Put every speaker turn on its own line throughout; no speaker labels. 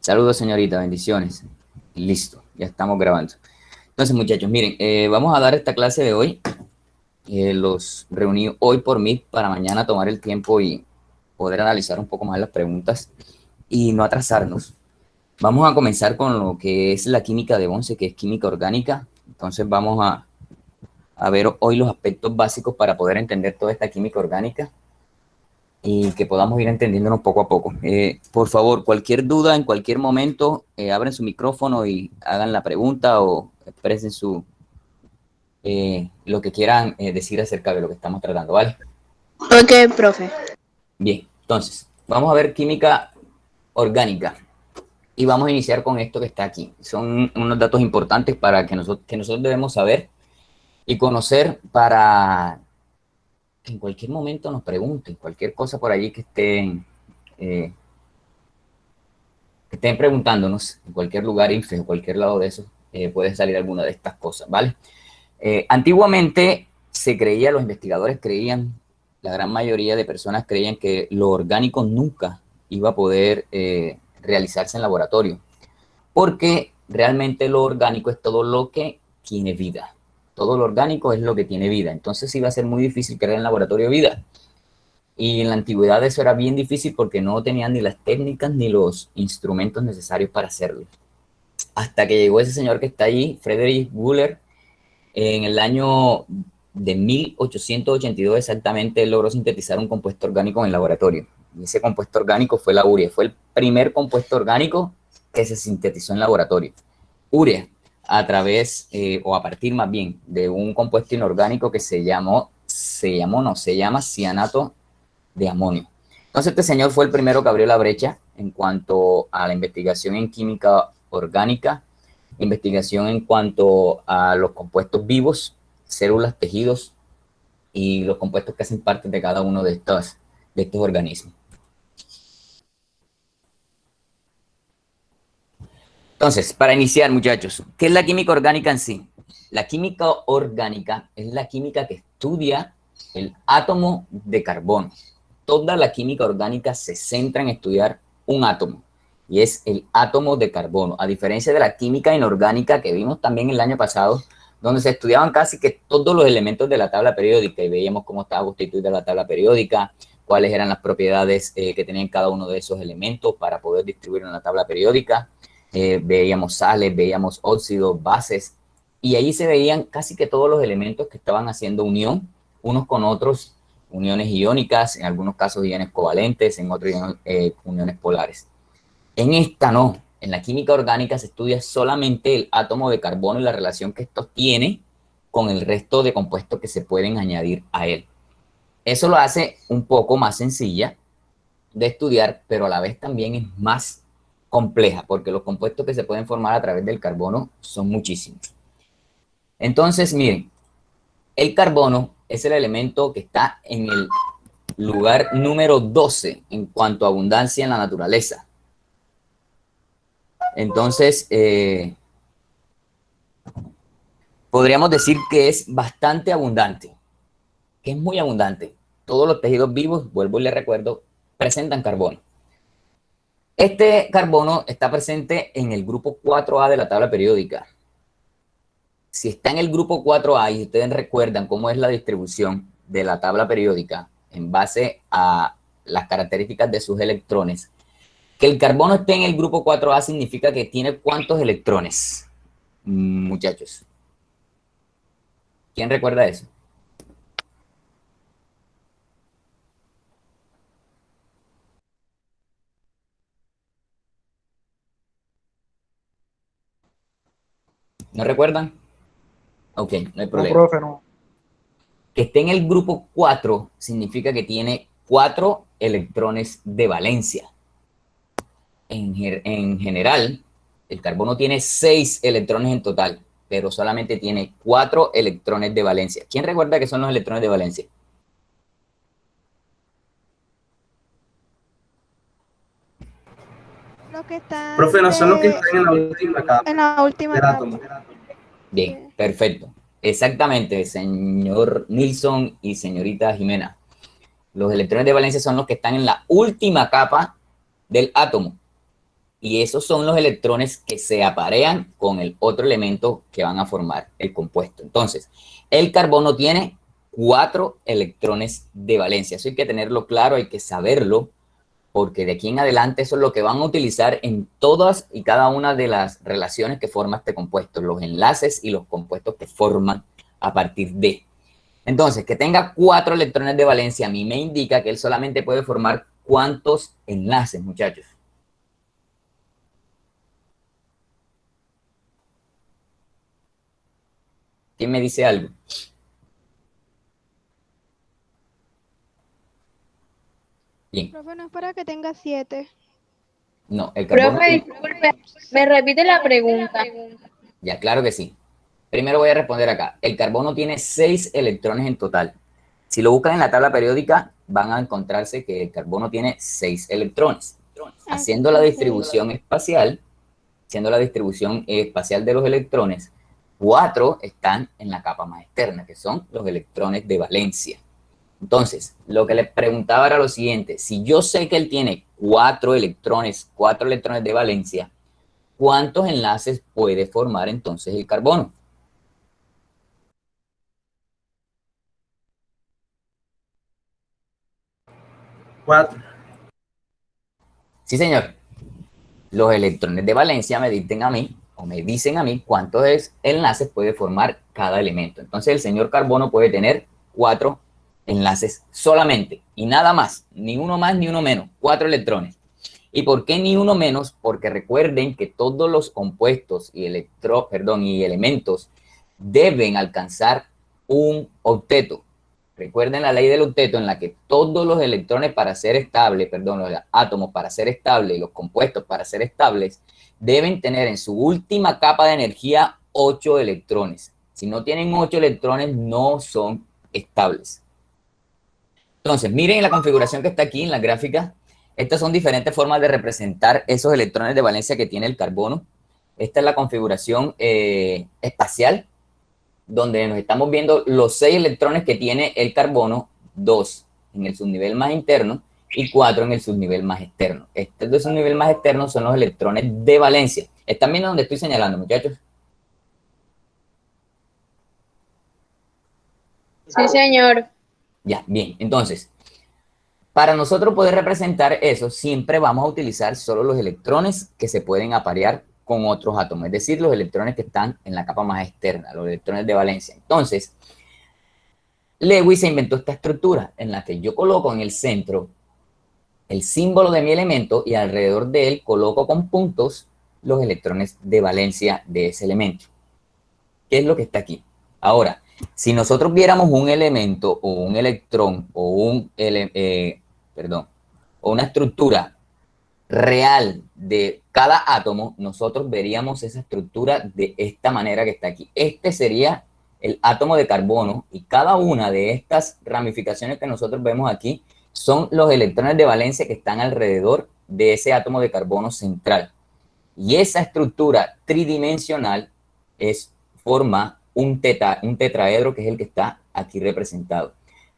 Saludos, señorita, bendiciones. Listo, ya estamos grabando. Entonces, muchachos, miren, vamos a dar esta clase de hoy. Los reuní hoy por mí para mañana tomar el tiempo y poder analizar un poco más las preguntas y no atrasarnos. Vamos a comenzar con lo que es la química de Bonce, que es química orgánica. Entonces, vamos a ver hoy los aspectos básicos para poder entender toda esta química orgánica y que podamos ir entendiéndonos poco a poco. Por favor, cualquier duda en cualquier momento, abren su micrófono y hagan la pregunta o expresen lo que quieran decir acerca de lo que estamos tratando, ¿vale?
Ok, profe.
Bien, entonces, vamos a ver química orgánica y vamos a iniciar con esto que está aquí. Son unos datos importantes para que nosotros debemos saber y conocer para que en cualquier momento nos pregunten, cualquier cosa por allí eh, que estén preguntándonos en cualquier lugar, INFE o cualquier lado de eso, puede salir alguna de estas cosas, ¿vale? Antiguamente se creía, los investigadores creían, la gran mayoría de personas creían que lo orgánico nunca iba a poder realizarse en laboratorio, porque realmente lo orgánico es todo lo que tiene vida. Todo lo orgánico es lo que tiene vida. Entonces iba a ser muy difícil crear en laboratorio vida. Y en la antigüedad eso era bien difícil porque no tenían ni las técnicas ni los instrumentos necesarios para hacerlo. Hasta que llegó ese señor que está ahí, Friedrich Wöhler, en el año de 1882 exactamente, él logró sintetizar un compuesto orgánico en el laboratorio. Y ese compuesto orgánico fue la urea. Fue el primer compuesto orgánico que se sintetizó en laboratorio. Urea, a través, o a partir más bien, de un compuesto inorgánico que se llama cianato de amonio. Entonces este señor fue el primero que abrió la brecha en cuanto a la investigación en química orgánica, investigación en cuanto a los compuestos vivos, células, tejidos y los compuestos que hacen parte de cada uno de estos organismos. Entonces, para iniciar, muchachos, ¿qué es la química orgánica en sí? La química orgánica es la química que estudia el átomo de carbono. Toda la química orgánica se centra en estudiar un átomo, y es el átomo de carbono, a diferencia de la química inorgánica que vimos también el año pasado, donde se estudiaban casi que todos los elementos de la tabla periódica y veíamos cómo estaba constituida la tabla periódica, cuáles eran las propiedades que tenían cada uno de esos elementos para poder distribuir en la tabla periódica. Veíamos sales, veíamos óxidos, bases, y ahí se veían casi que todos los elementos que estaban haciendo unión unos con otros, uniones iónicas, en algunos casos iones covalentes, en otros uniones polares. En esta no, en la química orgánica se estudia solamente el átomo de carbono y la relación que esto tiene con el resto de compuestos que se pueden añadir a él. Eso lo hace un poco más sencilla de estudiar, pero a la vez también es más compleja, porque los compuestos que se pueden formar a través del carbono son muchísimos. Entonces, miren, el carbono es el elemento que está en el lugar número 12 en cuanto a abundancia en la naturaleza. Entonces, podríamos decir que es bastante abundante, que es muy abundante. Todos los tejidos vivos, vuelvo y les recuerdo, presentan carbono. Este carbono está presente en el grupo 4A de la tabla periódica. Si está en el grupo 4A y ustedes recuerdan cómo es la distribución de la tabla periódica en base a las características de sus electrones, que el carbono esté en el grupo 4A significa que tiene ¿cuántos electrones, muchachos? ¿Quién recuerda eso? ¿No recuerdan? Ok, no hay
No,
problema.
profe, no.
Que esté en el grupo 4 significa que tiene 4 electrones de valencia. En general, el carbono tiene 6 electrones en total, pero solamente tiene 4 electrones de valencia. ¿Quién recuerda qué son los electrones de valencia?
Los que están
Profe, no son los que están en la última capa
en la última
del
capa.
átomo.
Bien,
Sí.
perfecto. Exactamente, señor Nilsson y señorita Jimena. Los electrones de valencia son los que están en la última capa del átomo. Y esos son los electrones que se aparean con el otro elemento que van a formar el compuesto. Entonces, el carbono tiene 4 electrones de valencia. Eso hay que tenerlo claro, hay que saberlo, porque de aquí en adelante eso es lo que van a utilizar en todas y cada una de las relaciones que forma este compuesto, los enlaces y los compuestos que forman a partir de. Entonces, que tenga 4 electrones de valencia a mí me indica que él solamente puede formar ¿cuántos enlaces, muchachos? ¿Quién me dice algo? Bien.
Profe, no es para que tenga 7.
No, el carbono...
Profe, disculpe, ¿me repite la pregunta?
Ya, claro que sí. Primero voy a responder acá. El carbono tiene 6 electrones en total. Si lo buscan en la tabla periódica, van a encontrarse que el carbono tiene 6 electrones. Haciendo la distribución espacial, de los electrones, 4 están en la capa más externa, que son los electrones de valencia. Entonces, lo que les preguntaba era lo siguiente: si yo sé que él tiene 4 electrones de valencia, ¿cuántos enlaces puede formar entonces el carbono?
Cuatro.
Sí, señor. Los electrones de valencia me dicen a mí cuántos enlaces puede formar cada elemento. Entonces el señor carbono puede tener 4 enlaces solamente y nada más, ni uno más ni uno menos, 4 electrones. ¿Y por qué ni uno menos? Porque recuerden que todos los compuestos y elementos deben alcanzar un octeto. Recuerden la ley del octeto, en la que todos los electrones para ser estables, los átomos para ser estables y los compuestos para ser estables, deben tener en su última capa de energía 8 electrones. Si no tienen 8 electrones, no son estables. Entonces, miren la configuración que está aquí en la gráfica. Estas son diferentes formas de representar esos electrones de valencia que tiene el carbono. Esta es la configuración espacial, donde nos estamos viendo los 6 electrones que tiene el carbono, 2 en el subnivel más interno y 4 en el subnivel más externo. Estos de subnivel más externo son los electrones de valencia. ¿Están viendo dónde estoy señalando, muchachos?
Sí, señor.
Ya, bien. Entonces, para nosotros poder representar eso, siempre vamos a utilizar solo los electrones que se pueden aparear con otros átomos, es decir, los electrones que están en la capa más externa, los electrones de valencia. Entonces, Lewis se inventó esta estructura en la que yo coloco en el centro el símbolo de mi elemento y alrededor de él coloco con puntos los electrones de valencia de ese elemento. ¿Qué es lo que está aquí? Ahora, si nosotros viéramos un elemento o un electrón o o una estructura real de cada átomo, nosotros veríamos esa estructura de esta manera que está aquí. Este sería el átomo de carbono y cada una de estas ramificaciones que nosotros vemos aquí son los electrones de valencia que están alrededor de ese átomo de carbono central. Y esa estructura tridimensional forma un tetraedro, que es el que está aquí representado.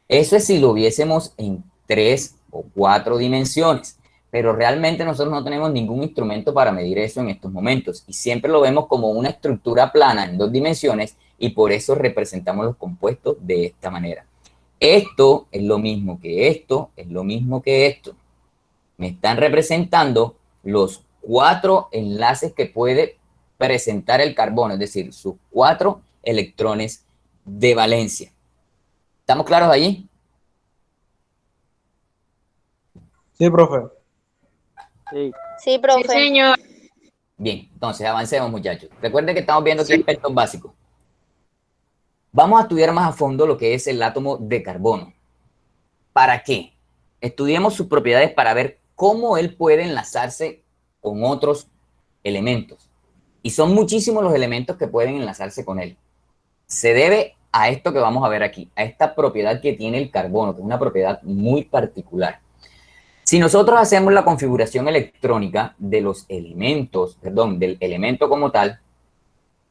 Eso es si lo viésemos en 3 o 4 dimensiones, pero realmente nosotros no tenemos ningún instrumento para medir eso en estos momentos y siempre lo vemos como una estructura plana en 2 dimensiones y por eso representamos los compuestos de esta manera. Esto es lo mismo que esto, es lo mismo que esto. Me están representando los 4 enlaces que puede presentar el carbono, es decir, sus 4 electrones de valencia. ¿Estamos claros allí?
Sí, profe.
Sí.
Sí, profe. Sí, señor.
Bien, entonces avancemos, muchachos. Recuerden que estamos viendo aquí aspectos básicos. Vamos a estudiar más a fondo lo que es el átomo de carbono. ¿Para qué? Estudiemos sus propiedades para ver cómo él puede enlazarse con otros elementos. Y son muchísimos los elementos que pueden enlazarse con él. Se debe a esto que vamos a ver aquí, a esta propiedad que tiene el carbono, que es una propiedad muy particular. Si nosotros hacemos la configuración electrónica de los elementos, del elemento como tal,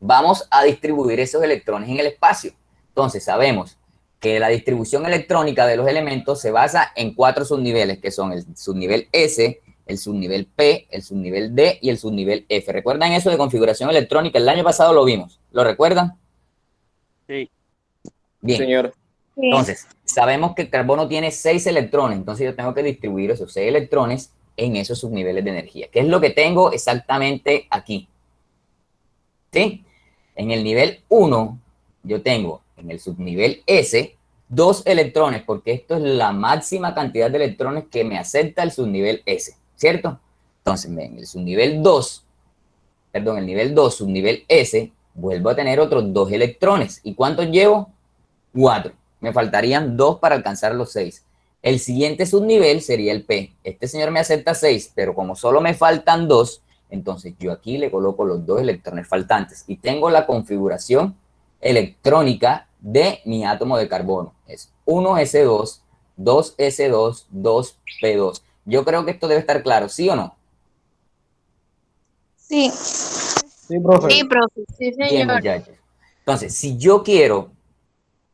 vamos a distribuir esos electrones en el espacio. Entonces sabemos que la distribución electrónica de los elementos se basa en 4 subniveles, que son el subnivel S, el subnivel P, el subnivel D y el subnivel F. ¿Recuerdan eso de configuración electrónica? El año pasado lo vimos. ¿Lo recuerdan?
Sí.
Bien.
Señor.
Entonces, sabemos que el carbono tiene 6 electrones, entonces yo tengo que distribuir esos 6 electrones en esos subniveles de energía, que es lo que tengo exactamente aquí. ¿Sí? En el nivel 1, yo tengo en el subnivel S 2 electrones, porque esto es la máxima cantidad de electrones que me acepta el subnivel S, ¿cierto? Entonces, en el subnivel 2, perdón, el nivel 2, subnivel S, vuelvo a tener otros 2 electrones. ¿Y cuántos llevo? 4. Me faltarían 2 para alcanzar los 6. El siguiente subnivel sería el P. Este señor me acepta 6, pero como solo me faltan 2, entonces yo aquí le coloco los 2 electrones faltantes y tengo la configuración electrónica de mi átomo de carbono. Es 1s2, 2s2, 2p2. Yo creo que esto debe estar claro, ¿sí o no?
Sí.
Sí, profe.
Sí, profe. Sí,
Bien,
señor.
muchachos. Entonces, si yo quiero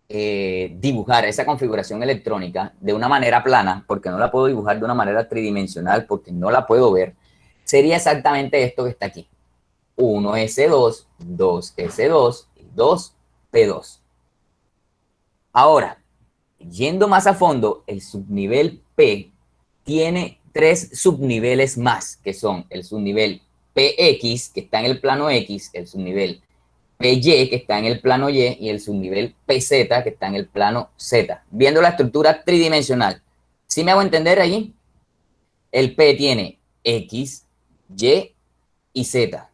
dibujar esa configuración electrónica de una manera plana, porque no la puedo dibujar de una manera tridimensional, porque no la puedo ver, sería exactamente esto que está aquí. 1s2, 2s2 y 2p2. Ahora, yendo más a fondo, el subnivel P tiene 3 subniveles más, que son el subnivel PX, que está en el plano X, el subnivel PY, que está en el plano Y, y el subnivel PZ, que está en el plano Z. Viendo la estructura tridimensional. ¿Sí me hago entender allí? El P tiene X, Y y Z.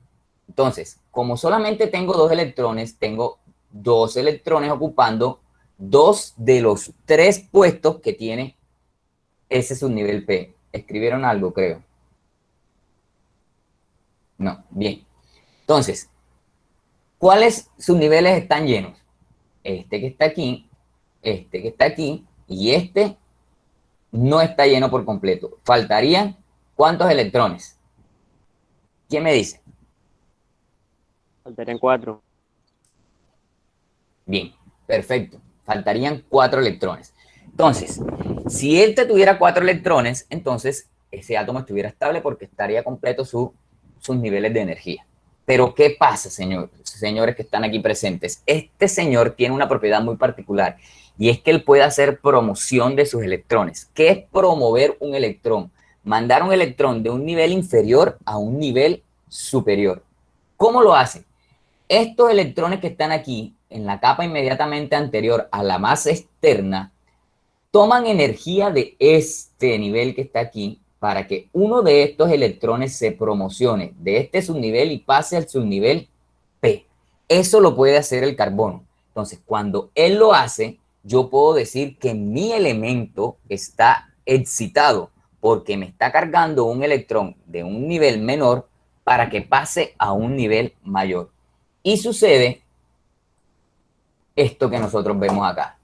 Entonces, como solamente tengo 2 electrones, tengo 2 electrones ocupando 2 de los 3 puestos que tiene ese subnivel P. ¿Escribieron algo, creo? No, bien. Entonces, ¿cuáles subniveles están llenos? Este que está aquí, este que está aquí, y este no está lleno por completo. Faltarían ¿cuántos electrones? ¿Quién me dice?
Faltarían 4.
Bien, perfecto. Faltarían 4 electrones. Entonces, si este tuviera 4 electrones, entonces ese átomo estuviera estable porque estaría completo sus niveles de energía. Pero ¿qué pasa, señores que están aquí presentes? Este señor tiene una propiedad muy particular y es que él puede hacer promoción de sus electrones. ¿Qué es promover un electrón? Mandar un electrón de un nivel inferior a un nivel superior. ¿Cómo lo hace? Estos electrones que están aquí en la capa inmediatamente anterior a la masa externa toman energía de este nivel que está aquí para que uno de estos electrones se promocione de este subnivel y pase al subnivel P. Eso lo puede hacer el carbono. Entonces, cuando él lo hace, yo puedo decir que mi elemento está excitado porque me está cargando un electrón de un nivel menor para que pase a un nivel mayor. Y sucede esto que nosotros vemos acá.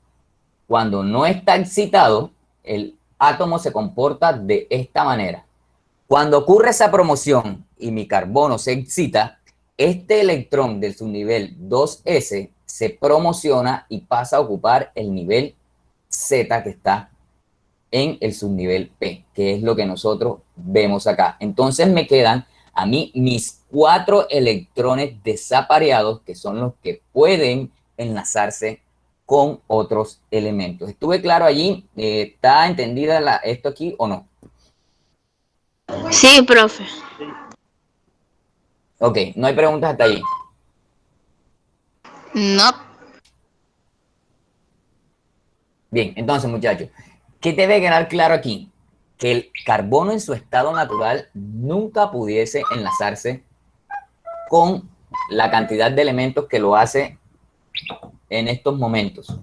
Cuando no está excitado, el átomo se comporta de esta manera. Cuando ocurre esa promoción y mi carbono se excita, este electrón del subnivel 2s se promociona y pasa a ocupar el nivel Z que está en el subnivel P, que es lo que nosotros vemos acá. Entonces me quedan a mí mis 4 electrones desapareados, que son los que pueden enlazarse con otros elementos. ¿Estuve claro allí? ¿Está entendida esto aquí o no?
Sí, profe.
Ok, no hay preguntas hasta allí.
No.
Bien, entonces muchachos, ¿qué debe quedar claro aquí? Que el carbono en su estado natural nunca pudiese enlazarse con la cantidad de elementos que lo hace en estos momentos.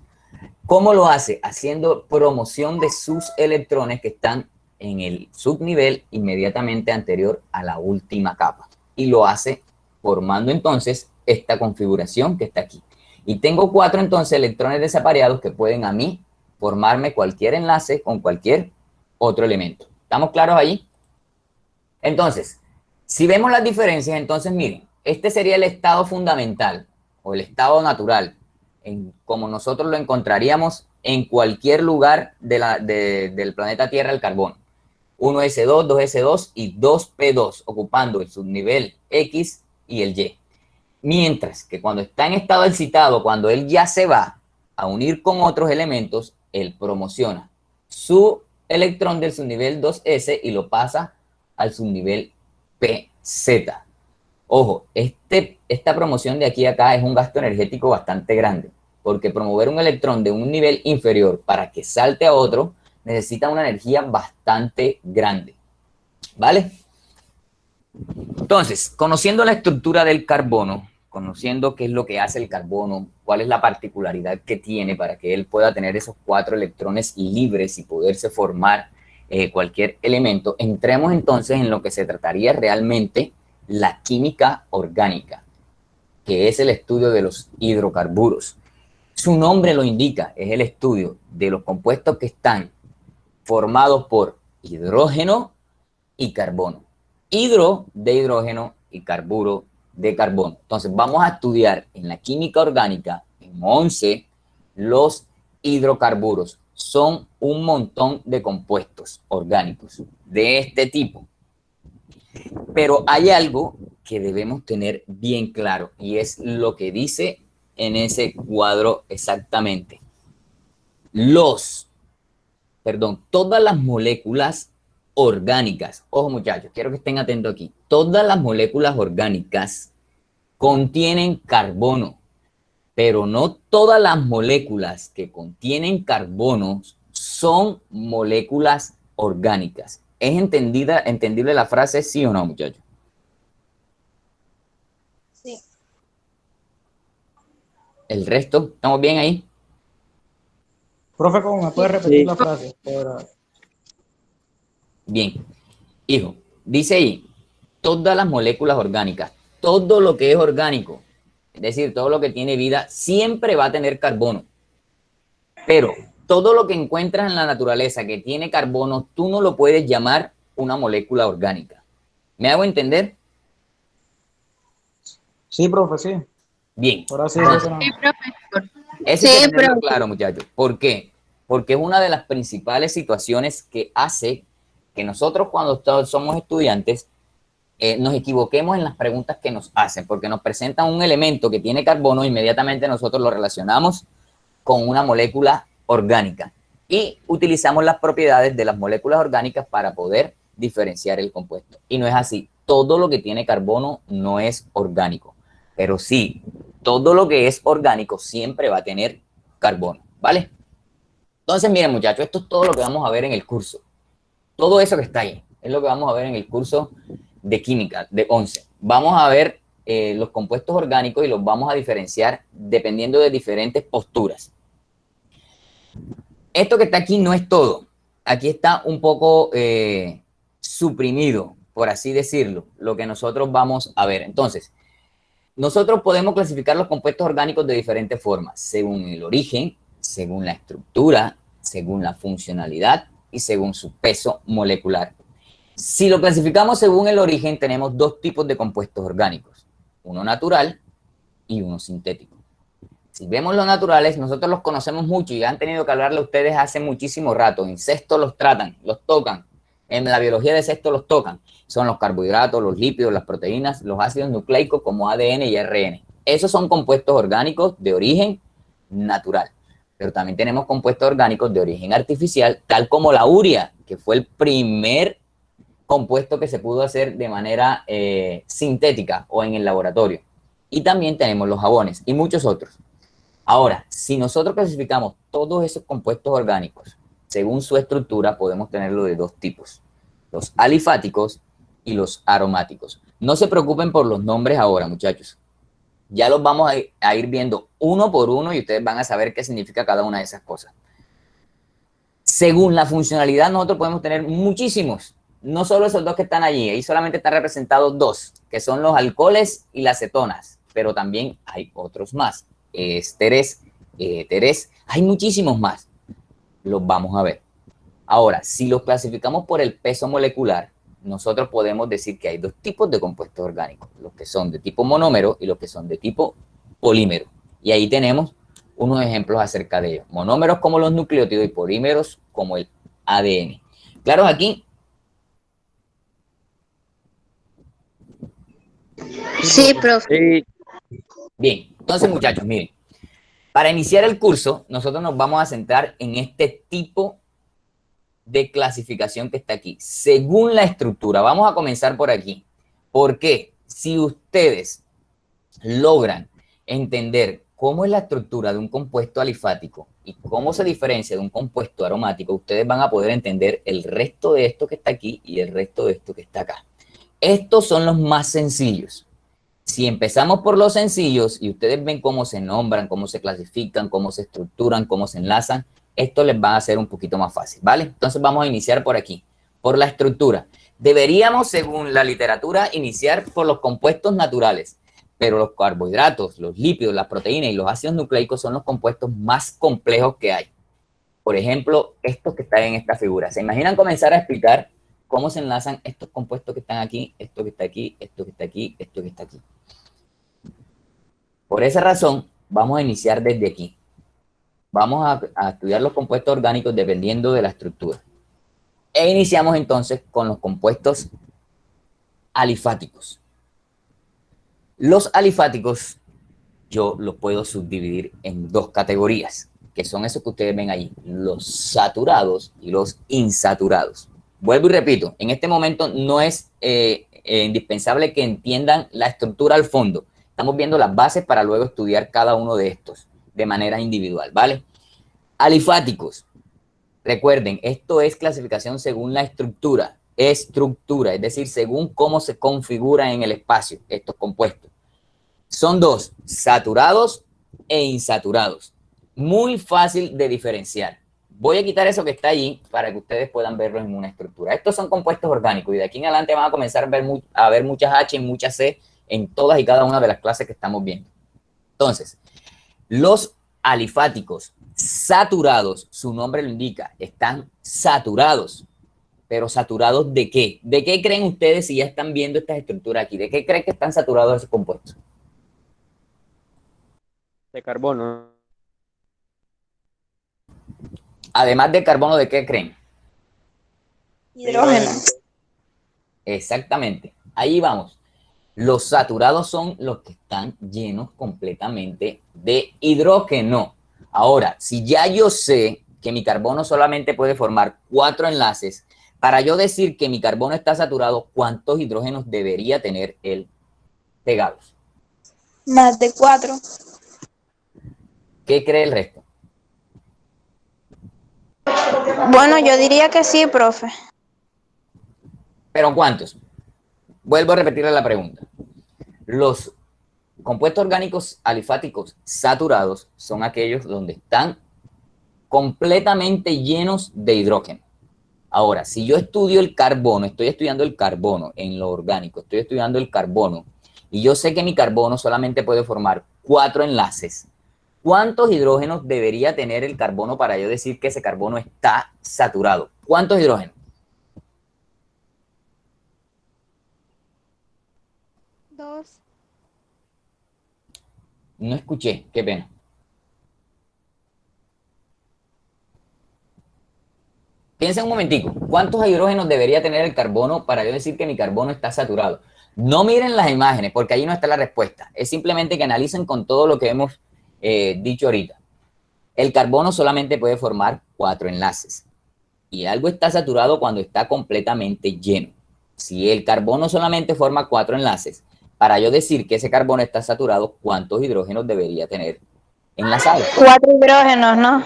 ¿Cómo lo hace? Haciendo promoción de sus electrones que están en el subnivel inmediatamente anterior a la última capa. Y lo hace formando entonces esta configuración que está aquí. Y tengo 4 entonces electrones desapareados que pueden a mí formarme cualquier enlace con cualquier otro elemento. ¿Estamos claros ahí? Entonces, si vemos las diferencias, entonces miren, este sería el estado fundamental o el estado natural, como nosotros lo encontraríamos en cualquier lugar del planeta Tierra, el carbono. 1s2, 2s2 y 2p2, ocupando el subnivel X y el Y. Mientras que cuando está en estado excitado, cuando él ya se va a unir con otros elementos, él promociona su electrón del subnivel 2s y lo pasa al subnivel PZ. Ojo, esta promoción de aquí a acá es un gasto energético bastante grande, porque promover un electrón de un nivel inferior para que salte a otro necesita una energía bastante grande, ¿vale? Entonces, conociendo la estructura del carbono, conociendo qué es lo que hace el carbono, cuál es la particularidad que tiene para que él pueda tener esos 4 electrones libres y poderse formar cualquier elemento, entremos entonces en lo que se trataría realmente la química orgánica, que es el estudio de los hidrocarburos. Su nombre lo indica, es el estudio de los compuestos que están formados por hidrógeno y carbono. Hidro de hidrógeno y carburo de carbono. Entonces vamos a estudiar en la química orgánica, en 11, los hidrocarburos. Son un montón de compuestos orgánicos de este tipo. Pero hay algo que debemos tener bien claro y es lo que dice en ese cuadro exactamente. Todas las moléculas orgánicas, ojo muchachos, quiero que estén atentos aquí, todas las moléculas orgánicas contienen carbono, pero no todas las moléculas que contienen carbono son moléculas orgánicas. ¿Es entendible la frase, sí o no, muchachos?
Sí.
¿El resto? ¿Estamos bien ahí?
Profe, ¿cómo me puede repetir la frase?
Bien. Hijo, dice ahí, todas las moléculas orgánicas, todo lo que es orgánico, es decir, todo lo que tiene vida, siempre va a tener carbono. Pero todo lo que encuentras en la naturaleza que tiene carbono, tú no lo puedes llamar una molécula orgánica. ¿Me hago entender?
Sí, profe, sí.
Bien.
Ahora sí,
Entonces,
Sí, profesor.
eso hay
Sí,
que tenerlo
profe.
claro, muchachos. ¿Por qué? Porque es una de las principales situaciones que hace que nosotros cuando somos estudiantes nos equivoquemos en las preguntas que nos hacen, porque nos presentan un elemento que tiene carbono, inmediatamente nosotros lo relacionamos con una molécula orgánica y utilizamos las propiedades de las moléculas orgánicas para poder diferenciar el compuesto. Y no es así. Todo lo que tiene carbono no es orgánico, pero sí, todo lo que es orgánico siempre va a tener carbono, ¿vale? Entonces, miren muchachos, esto es todo lo que vamos a ver en el curso. Todo eso que está ahí es lo que vamos a ver en el curso de química de 11. Vamos a ver los compuestos orgánicos y los vamos a diferenciar dependiendo de diferentes posturas. Esto que está aquí no es todo. Aquí está un poco suprimido, por así decirlo, lo que nosotros vamos a ver. Entonces, nosotros podemos clasificar los compuestos orgánicos de diferentes formas, según el origen, según la estructura, según la funcionalidad y según su peso molecular. Si lo clasificamos según el origen, tenemos 2 tipos de compuestos orgánicos, uno natural y uno sintético. Si vemos los naturales, nosotros los conocemos mucho y han tenido que hablarle a ustedes hace muchísimo rato. En sexto los tratan, los tocan. En la biología de sexto los tocan. Son los carbohidratos, los lípidos, las proteínas, los ácidos nucleicos como ADN y ARN. Esos son compuestos orgánicos de origen natural. Pero también tenemos compuestos orgánicos de origen artificial, tal como la urea, que fue el primer compuesto que se pudo hacer de manera sintética o en el laboratorio. Y también tenemos los jabones y muchos otros. Ahora, si nosotros clasificamos todos esos compuestos orgánicos según su estructura, podemos tenerlo de 2 tipos, los alifáticos y los aromáticos. No se preocupen por los nombres ahora, muchachos. Ya los vamos a ir viendo uno por uno y ustedes van a saber qué significa cada una de esas cosas. Según la funcionalidad, nosotros podemos tener muchísimos. No solo esos 2 que están allí, ahí solamente están representados 2, que son los alcoholes y las cetonas, pero también hay otros más. Ésteres, éteres, hay muchísimos más. Los vamos a ver. Ahora, si los clasificamos por el peso molecular, nosotros podemos decir que hay 2 tipos de compuestos orgánicos, los que son de tipo monómero y los que son de tipo polímero. Y ahí tenemos unos ejemplos acerca de ellos. Monómeros como los nucleótidos y polímeros como el ADN. Claro, aquí
Sí, profe.
Sí.
Bien, entonces muchachos, miren, para iniciar el curso, nosotros nos vamos a centrar en este tipo de clasificación que está aquí, según la estructura. Vamos a comenzar por aquí. Porque si ustedes logran entender cómo es la estructura de un compuesto alifático y cómo se diferencia de un compuesto aromático, ustedes van a poder entender el resto de esto que está aquí y el resto de esto que está acá. Estos son los más sencillos. Si empezamos por los sencillos y ustedes ven cómo se nombran, cómo se clasifican, cómo se estructuran, cómo se enlazan, esto les va a ser un poquito más fácil, ¿vale? Entonces vamos a iniciar por aquí, por la estructura. Deberíamos, según la literatura, iniciar por los compuestos naturales, pero los carbohidratos, los lípidos, las proteínas y los ácidos nucleicos son los compuestos más complejos que hay. Por ejemplo, estos que están en esta figura. ¿Se imaginan comenzar a explicar cómo se enlazan estos compuestos que están aquí, esto que está aquí, esto que está aquí, esto que está aquí? Por esa razón, vamos a iniciar desde aquí. Vamos a estudiar los compuestos orgánicos dependiendo de la estructura. E iniciamos entonces con los compuestos alifáticos. Los alifáticos yo los puedo subdividir en dos categorías, que son esos que ustedes ven ahí, los saturados y los insaturados. Vuelvo y repito, en este momento no es indispensable que entiendan la estructura al fondo. Estamos viendo las bases para luego estudiar cada uno de estos de manera individual, ¿vale? Alifáticos. Recuerden, esto es clasificación según la estructura, es decir, según cómo se configuran en el espacio estos compuestos. Son dos, saturados e insaturados. Muy fácil de diferenciar. Voy a quitar eso que está allí para que ustedes puedan verlo en una estructura. Estos son compuestos orgánicos y de aquí en adelante van a comenzar a ver muchas H y muchas C en todas y cada una de las clases que estamos viendo. Entonces, los alifáticos saturados, su nombre lo indica, están saturados. ¿Pero saturados de qué? ¿De qué creen ustedes si ya están viendo estas estructuras aquí? ¿De qué creen que están saturados esos compuestos?
De carbono.
Además de carbono, ¿de qué creen?
Hidrógeno.
Exactamente. Ahí vamos. Los saturados son los que están llenos completamente de hidrógeno. Ahora, si ya yo sé que mi carbono solamente puede formar 4 enlaces, para yo decir que mi carbono está saturado, ¿cuántos hidrógenos debería tener él pegados?
Más de 4.
¿Qué cree el resto?
Bueno, yo diría que sí, profe.
¿Pero cuántos? Vuelvo a repetirle la pregunta. Los compuestos orgánicos alifáticos saturados son aquellos donde están completamente llenos de hidrógeno. Ahora, si yo estudio el carbono, estoy estudiando el carbono en lo orgánico, estoy estudiando el carbono, y yo sé que mi carbono solamente puede formar 4 enlaces, ¿cuántos hidrógenos debería tener el carbono para yo decir que ese carbono está saturado? ¿Cuántos hidrógenos?
2.
No escuché, qué pena. Piensa un momentico, ¿cuántos hidrógenos debería tener el carbono para yo decir que mi carbono está saturado? No miren las imágenes, porque ahí no está la respuesta. Es simplemente que analicen con todo lo que hemos dicho ahorita. El carbono solamente puede formar 4 enlaces. Y algo está saturado cuando está completamente lleno. Si el carbono solamente forma 4 enlaces, para yo decir que ese carbono está saturado, ¿cuántos hidrógenos debería tener enlazados?
4 hidrógenos, ¿no?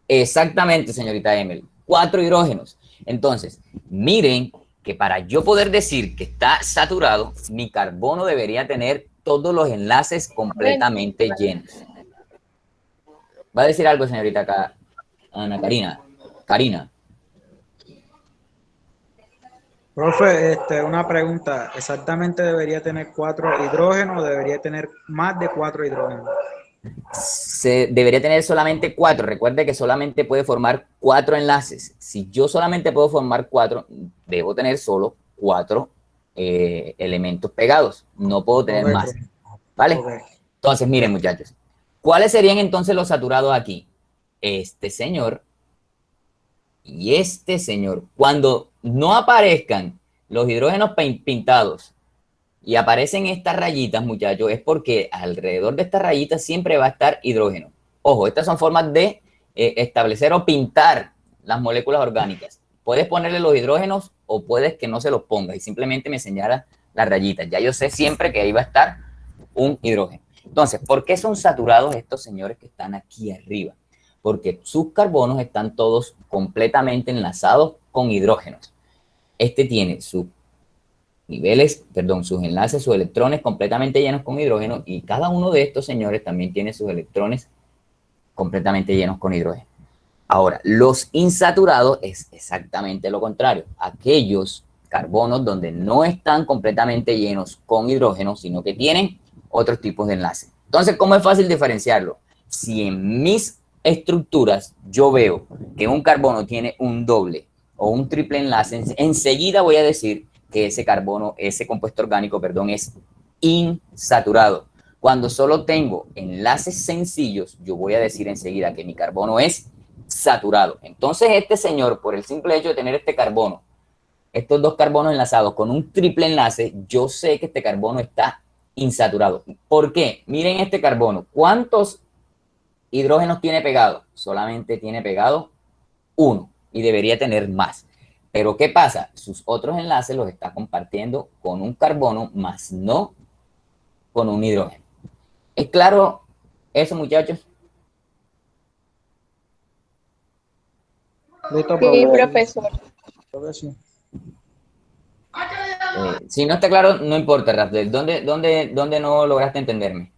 Exactamente, señorita Emily. 4 hidrógenos. Entonces, miren que para yo poder decir que está saturado, mi carbono debería tener todos los enlaces completamente llenos. ¿Va a decir algo, señorita Ana Karina? Karina.
Profe, una pregunta. ¿Exactamente debería tener 4 hidrógenos o debería tener más de 4 hidrógenos?
Se debería tener solamente 4. Recuerde que solamente puede formar 4 enlaces. Si yo solamente puedo formar 4, debo tener solo 4 elementos pegados. No puedo tener más. ¿Vale? Entonces, miren, muchachos. ¿Cuáles serían entonces los saturados aquí? Este señor y este señor. Cuando no aparezcan los hidrógenos pintados y aparecen estas rayitas, muchachos, es porque alrededor de estas rayitas siempre va a estar hidrógeno. Ojo, estas son formas de establecer o pintar las moléculas orgánicas. Puedes ponerle los hidrógenos o puedes que no se los ponga y simplemente me señala las rayitas. Ya yo sé siempre que ahí va a estar un hidrógeno. Entonces, ¿por qué son saturados estos señores que están aquí arriba? Porque sus carbonos están todos completamente enlazados con hidrógenos. Este tiene sus niveles, perdón, sus enlaces, sus electrones completamente llenos con hidrógeno y cada uno de estos señores también tiene sus electrones completamente llenos con hidrógeno. Ahora, los insaturados es exactamente lo contrario. Aquellos carbonos donde no están completamente llenos con hidrógeno, sino que tienen otros tipos de enlaces. Entonces, ¿cómo es fácil diferenciarlo? Si en mis estructuras yo veo que un carbono tiene un doble o un triple enlace, enseguida voy a decir que ese carbono, ese compuesto orgánico, perdón, es insaturado. Cuando solo tengo enlaces sencillos, yo voy a decir enseguida que mi carbono es saturado. Entonces, este señor, por el simple hecho de tener este carbono, estos dos carbonos enlazados con un triple enlace, yo sé que este carbono está insaturado. ¿Por qué? Miren este carbono. ¿Cuántos hidrógenos tiene pegado? Solamente tiene pegado uno y debería tener más. Pero ¿qué pasa? Sus otros enlaces los está compartiendo con un carbono, más no con un hidrógeno. ¿Es claro eso, muchachos?
Listo,
Sí,
profe.
profesor.
Creo que sí.
Si no está claro, no importa, Rafael. ¿Dónde no lograste entenderme?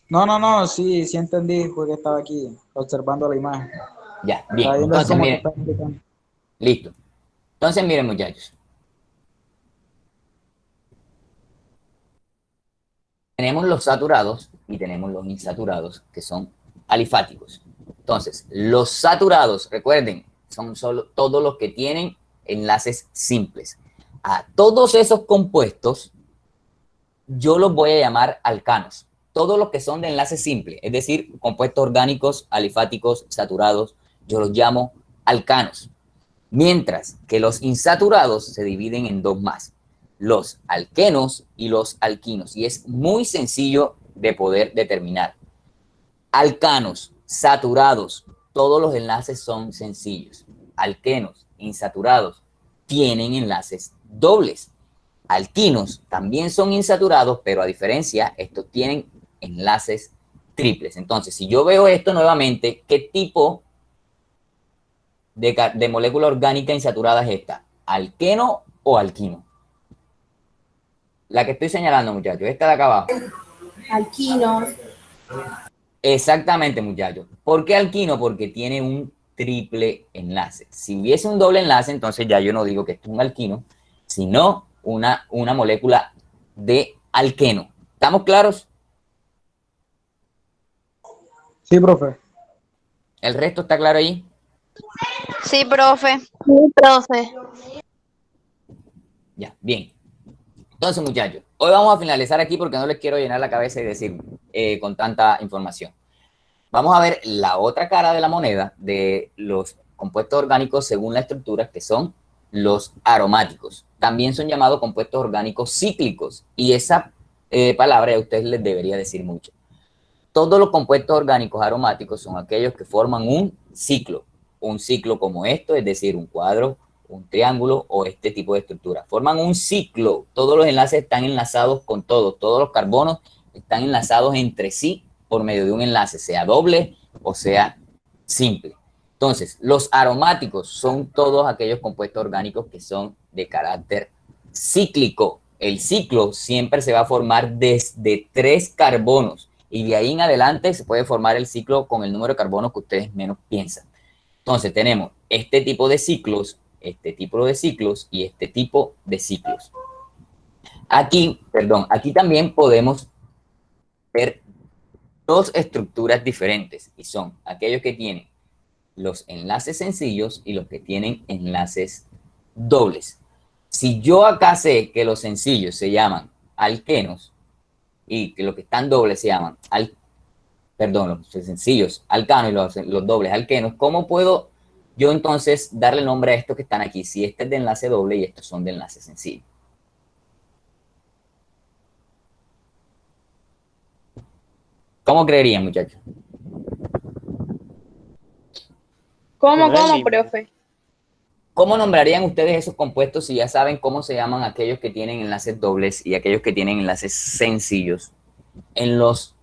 No, sí entendí porque estaba aquí observando la imagen.
Ya, bien.
Estaba viendo
Entonces,
cómo te
miren,
estaba explicando.
listo. Entonces, miren, muchachos. Tenemos los saturados y tenemos los insaturados, que son alifáticos. Entonces, los saturados, recuerden, son solo todos los que tienen enlaces simples. A todos esos compuestos, yo los voy a llamar alcanos. Todos los que son de enlace simple, es decir, compuestos orgánicos, alifáticos, saturados, yo los llamo alcanos. Mientras que los insaturados se dividen en dos más, los alquenos y los alquinos. Y es muy sencillo de poder determinar. Alcanos, saturados, todos los enlaces son sencillos. Alquenos, insaturados, tienen enlaces dobles. Alquinos también son insaturados, pero a diferencia, estos tienen enlaces triples. Entonces, si yo veo esto nuevamente, ¿qué tipo de molécula orgánica insaturada es esta? ¿Alqueno o alquino? La que estoy señalando, muchachos, esta de acá abajo.
Alquinos.
Exactamente, muchachos. ¿Por qué alquino? Porque tiene un triple enlace. Si hubiese un doble enlace, entonces ya yo no digo que esto es un alquino, sino una molécula de alqueno. ¿Estamos claros?
Sí, profe.
¿El resto está claro ahí?
Sí, profe. Sí, profe.
Ya, bien. Entonces, muchachos, hoy vamos a finalizar aquí porque no les quiero llenar la cabeza y decir con tanta información. Vamos a ver la otra cara de la moneda de los compuestos orgánicos según la estructura, que son los aromáticos. También son llamados compuestos orgánicos cíclicos y esa palabra a ustedes les debería decir mucho. Todos los compuestos orgánicos aromáticos son aquellos que forman un ciclo como esto, es decir, un cuadro, un triángulo o este tipo de estructura. Forman un ciclo, todos los enlaces están enlazados con todos los carbonos están enlazados entre sí por medio de un enlace, sea doble o sea simple. Entonces, los aromáticos son todos aquellos compuestos orgánicos que son de carácter cíclico. El ciclo siempre se va a formar desde 3 carbonos y de ahí en adelante se puede formar el ciclo con el número de carbonos que ustedes menos piensan. Entonces, tenemos este tipo de ciclos, este tipo de ciclos y este tipo de ciclos. Aquí también podemos ver dos estructuras diferentes y son aquellos que tienen los enlaces sencillos y los que tienen enlaces dobles. Si yo acá sé que los sencillos se llaman alquenos y que los que están dobles se llaman los sencillos alcanos y los dobles alquenos, ¿cómo puedo yo entonces darle nombre a estos que están aquí? Si este es de enlace doble y estos son de enlace sencillo. ¿Cómo creerían, muchachos?
¿Cómo,
Bueno, es el
cómo,
mismo.
profe?
¿Cómo nombrarían ustedes esos compuestos si ya saben cómo se llaman aquellos que tienen enlaces dobles y aquellos que tienen enlaces sencillos? En los,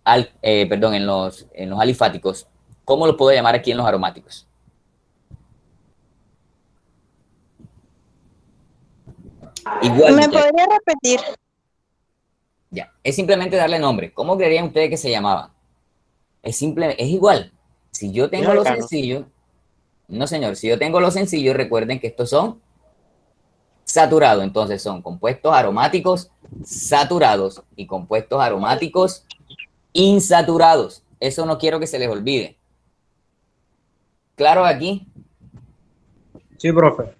en los alifáticos, ¿cómo los puedo llamar aquí en los aromáticos? Igual,
¿Me
muchachos.
podría repetir?
Ya, es simplemente darle nombre. ¿Cómo creerían ustedes que se llamaban? Es simple, es igual. Si yo tengo lo
alcano.
sencillo, no señor, si yo tengo lo sencillo, recuerden que estos son saturados, entonces son compuestos aromáticos saturados y compuestos aromáticos insaturados. Eso no quiero que se les olvide. ¿Claro aquí?
Sí, profe.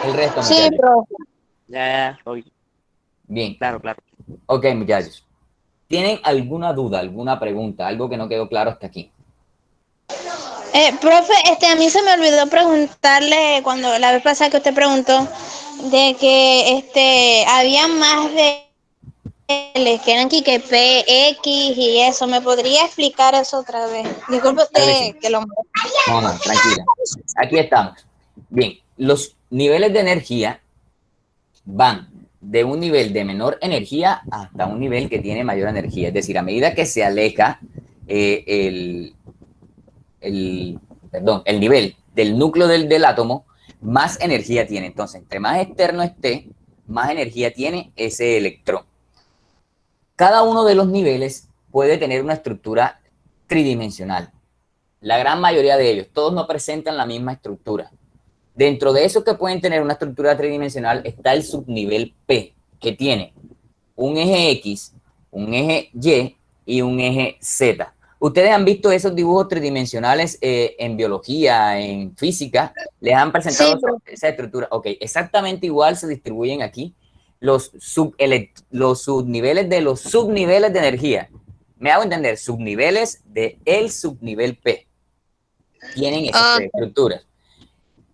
El resto,
Sí,
muchachos.
profe.
Ya, oye,
Bien.
claro, claro.
Ok, muchachos. ¿Tienen alguna duda, alguna pregunta, algo que no quedó claro hasta aquí?
Profe, a mí se me olvidó preguntarle cuando la vez pasada que usted preguntó de que había más de que eran que P, X y eso. ¿Me podría explicar eso otra vez? Disculpe
Claro que sí.
usted que lo...
No, no, tranquila. Aquí estamos. Bien, los niveles de energía van de un nivel de menor energía hasta un nivel que tiene mayor energía. Es decir, a medida que se aleja eh, el, el nivel del núcleo del átomo, más energía tiene. Entonces, entre más externo esté, más energía tiene ese electrón. Cada uno de los niveles puede tener una estructura tridimensional. La gran mayoría de ellos, todos no presentan la misma estructura. Dentro de esos que pueden tener una estructura tridimensional está el subnivel P, que tiene un eje X, un eje Y y un eje Z. Ustedes han visto esos dibujos tridimensionales en biología, en física, les han
Sí,
presentado esa estructura. Ok, exactamente igual se distribuyen aquí los subniveles de los subniveles de energía. Me hago entender, subniveles de el subnivel P. Tienen esas tres estructuras.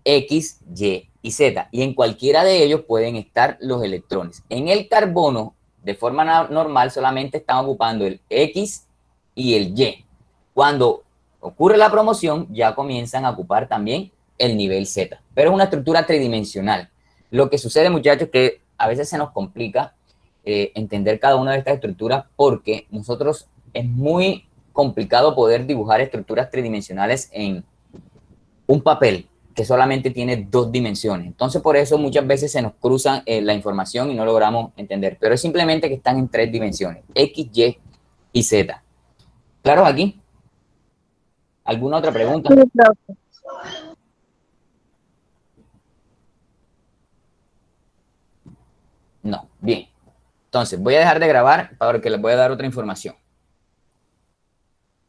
X, Y y Z. Y en cualquiera de ellos pueden estar los electrones. En el carbono, de forma normal, solamente están ocupando el X y el Y. Cuando ocurre la promoción, ya comienzan a ocupar también el nivel Z. Pero es una estructura tridimensional. Lo que sucede, muchachos, es que a veces se nos complica entender cada una de estas estructuras porque nosotros es muy complicado poder dibujar estructuras tridimensionales en un papel que solamente tiene dos dimensiones. Entonces, por eso muchas veces se nos cruzan la información y no logramos entender. Pero es simplemente que están en tres dimensiones, X, Y y Z. ¿Claro aquí? ¿Alguna otra pregunta?
sí, profe.
No. Bien. Entonces, voy a dejar de grabar para que les voy a dar otra información.